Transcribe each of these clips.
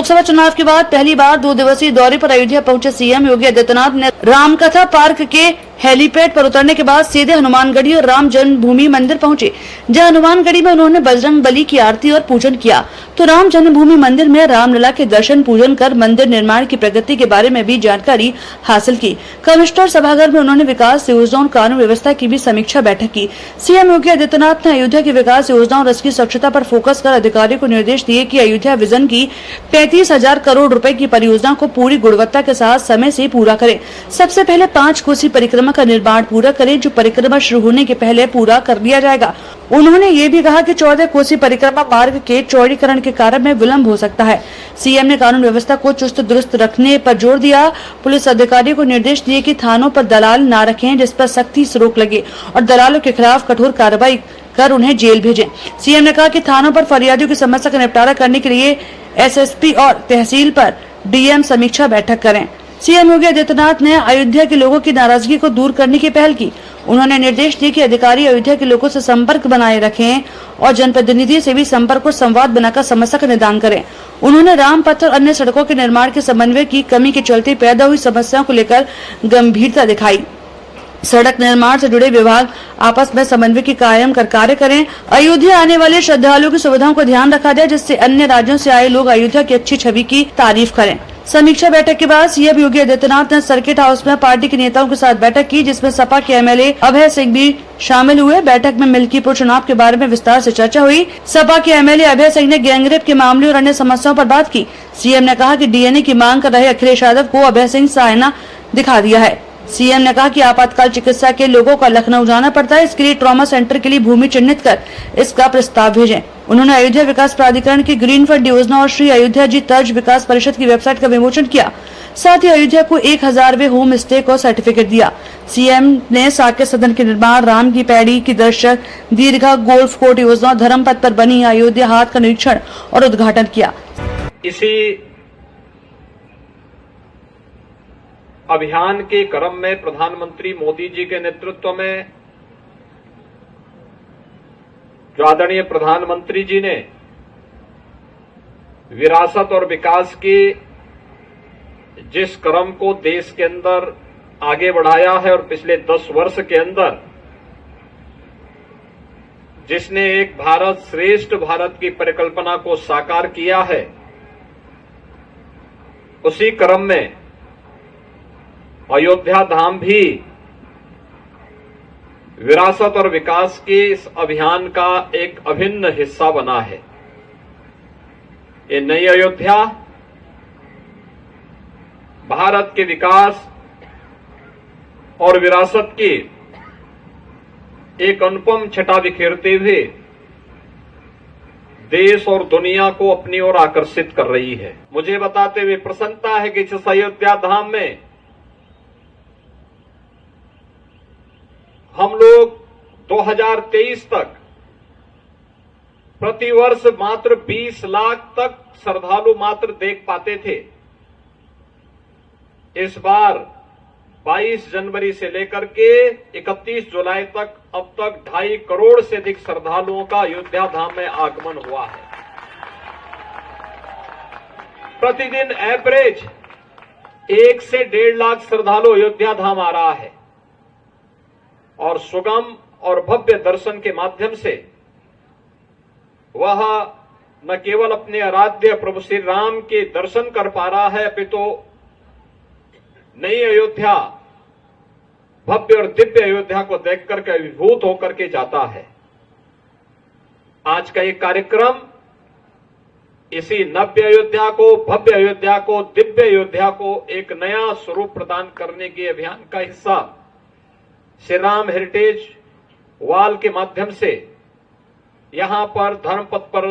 लोकसभा चुनाव के बाद पहली बार 2 दिवसीय दौरे पर अयोध्या पहुंचे सीएम योगी आदित्यनाथ ने रामकथा पार्क के हेलीपैड पर उतरने के बाद सीधे हनुमानगढ़ी और राम जन्मभूमि मंदिर पहुंचे, जहां हनुमानगढ़ी में उन्होंने बजरंग बली की आरती और पूजन किया, तो राम जन्मभूमि मंदिर में रामलला के दर्शन पूजन कर मंदिर निर्माण की प्रगति के बारे में भी जानकारी हासिल की। कमिश्नर सभागार में उन्होंने विकास योजनाओं और कानून व्यवस्था की भी समीक्षा बैठक की। सीएम योगी आदित्यनाथ ने अयोध्या की विकास योजनाओं और इसकी स्वच्छता पर फोकस कर अधिकारियों को निर्देश दिए कि अयोध्या विजन की 35,000 करोड़ रुपए की परियोजना को पूरी गुणवत्ता के साथ समय से पूरा करें। सबसे पहले 5 कोसी परिक्रमा का निर्माण पूरा करें, जो परिक्रमा शुरू होने के पहले पूरा कर लिया जाएगा। उन्होंने ये भी कहा कि 14 कोसी परिक्रमा मार्ग के चौड़ीकरण के कारण में विलंब हो सकता है। सीएम ने कानून व्यवस्था को चुस्त दुरुस्त रखने पर जोर दिया। पुलिस अधिकारियों को निर्देश दिए कि थानों पर दलाल न रखें, जिस पर सख्ती से रोक लगे, और दलालों के खिलाफ कठोर कार्रवाई कर उन्हें जेल भेजें। सीएम ने कहा कि थानों पर फरियादियों की समस्या का निपटारा करने के लिए एसएसपी और तहसील पर डीएम समीक्षा बैठक करें। सीएम योगी आदित्यनाथ ने अयोध्या के लोगों की नाराजगी को दूर करने की पहल की। उन्होंने निर्देश दिए कि अधिकारी अयोध्या के लोगों से संपर्क बनाए रखें और जनप्रतिनिधि से भी संपर्क और संवाद बनाकर समस्या का निदान करें। उन्होंने राम पथ और अन्य सड़कों के निर्माण के समन्वय की कमी के चलते पैदा हुई समस्याओं को लेकर गंभीरता दिखाई। सड़क निर्माण से जुड़े विभाग आपस में समन्वय की कायम कर कार्य करें। अयोध्या आने वाले श्रद्धालुओं की सुविधाओं को ध्यान रखा जाए, जिससे अन्य राज्यों से आए लोग अयोध्या की अच्छी छवि की तारीफ करें। समीक्षा बैठक के बाद सीएम योगी आदित्यनाथ ने सर्किट हाउस में पार्टी के नेताओं के साथ बैठक की, जिसमें सपा के एमएलए अभय सिंह भी शामिल हुए। बैठक में मिल्कीपुर चुनाव के बारे में विस्तार से चर्चा हुई। सपा के एमएलए अभय सिंह ने गैंगरेप के मामले और अन्य समस्याओं पर बात की। सीएम ने कहा कि डीएनए की मांग कर रहे अखिलेश यादव को अभय सिंह से आईना दिखा दिया है। सीएम ने कहा कि आपातकाल चिकित्सा के लोगों को लखनऊ जाना पड़ता है, इसके लिए ट्रॉमा सेंटर के लिए भूमि चिन्हित कर इसका प्रस्ताव भेजें। उन्होंने अयोध्या विकास प्राधिकरण की ग्रीनफील्ड योजना और श्री अयोध्या जी तर्ज विकास परिषद की वेबसाइट का विमोचन किया। साथ ही अयोध्या को 1000वें होम स्टे को सर्टिफिकेट दिया। सीएम ने साकेत सदन के निर्माण, राम की पैड़ी की दर्शक, दीर्घा गोल्फ कोर्ट योजना, धर्म पथ पर बनी अयोध्या हाट का निरीक्षण और उद्घाटन किया। इसी अभियान के क्रम में प्रधानमंत्री मोदी जी के नेतृत्व में जो आदरणीय प्रधानमंत्री जी ने विरासत और विकास की जिस क्रम को देश के अंदर आगे बढ़ाया है और पिछले 10 वर्ष के अंदर जिसने एक भारत श्रेष्ठ भारत की परिकल्पना को साकार किया है, उसी क्रम में अयोध्या धाम भी विरासत और विकास के इस अभियान का एक अभिन्न हिस्सा बना है। ये नई अयोध्या भारत के विकास और विरासत की एक अनुपम छटा बिखेरते हुए देश और दुनिया को अपनी ओर आकर्षित कर रही है। मुझे बताते हुए प्रसन्नता है कि इस अयोध्या धाम में हम लोग 2023 तक प्रतिवर्ष मात्र 20 लाख तक श्रद्धालु मात्र देख पाते थे। इस बार 22 जनवरी से लेकर के 31 जुलाई तक अब तक 2.5 करोड़ से अधिक श्रद्धालुओं का अयोध्या धाम में आगमन हुआ है। प्रतिदिन एवरेज 1 से 1.5 लाख श्रद्धालु अयोध्या धाम आ रहा है और सुगम और भव्य दर्शन के माध्यम से वह न केवल अपने आराध्य प्रभु श्री राम के दर्शन कर पा रहा है, अपितु नई अयोध्या, भव्य और दिव्य अयोध्या को देख करके अभिभूत होकर के जाता है। आज का ये कार्यक्रम इसी नव्य अयोध्या को, भव्य अयोध्या को, दिव्य अयोध्या को एक नया स्वरूप प्रदान करने के अभियान का हिस्सा श्री राम हेरिटेज वॉल के माध्यम से यहां पर धर्मपथ पर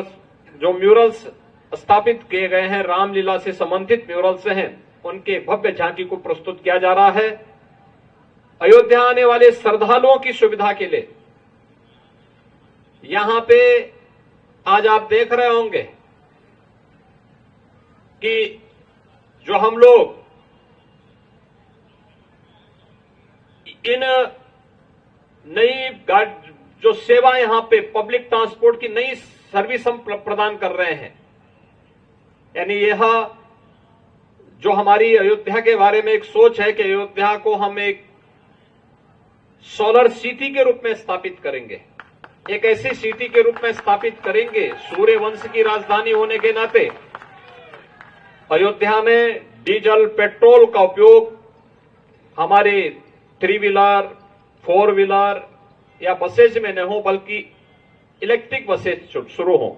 जो म्यूरल्स स्थापित किए गए हैं, रामलीला से संबंधित म्यूरल्स हैं, उनके भव्य झांकी को प्रस्तुत किया जा रहा है। अयोध्या आने वाले श्रद्धालुओं की सुविधा के लिए यहां पे आज आप देख रहे होंगे कि जो हम लोग इन नई जो सेवा यहां पे पब्लिक ट्रांसपोर्ट की नई सर्विस हम प्रदान कर रहे हैं, यानी यह जो हमारी अयोध्या के बारे में एक सोच है कि अयोध्या को हम एक सोलर सिटी के रूप में स्थापित करेंगे, एक ऐसी सिटी के रूप में स्थापित करेंगे। सूर्य वंश की राजधानी होने के नाते अयोध्या में डीजल पेट्रोल का उपयोग हमारे 3 व्हीलर 4 व्हीलर या बसेज में न हो, बल्कि इलेक्ट्रिक बसेज शुरू हो।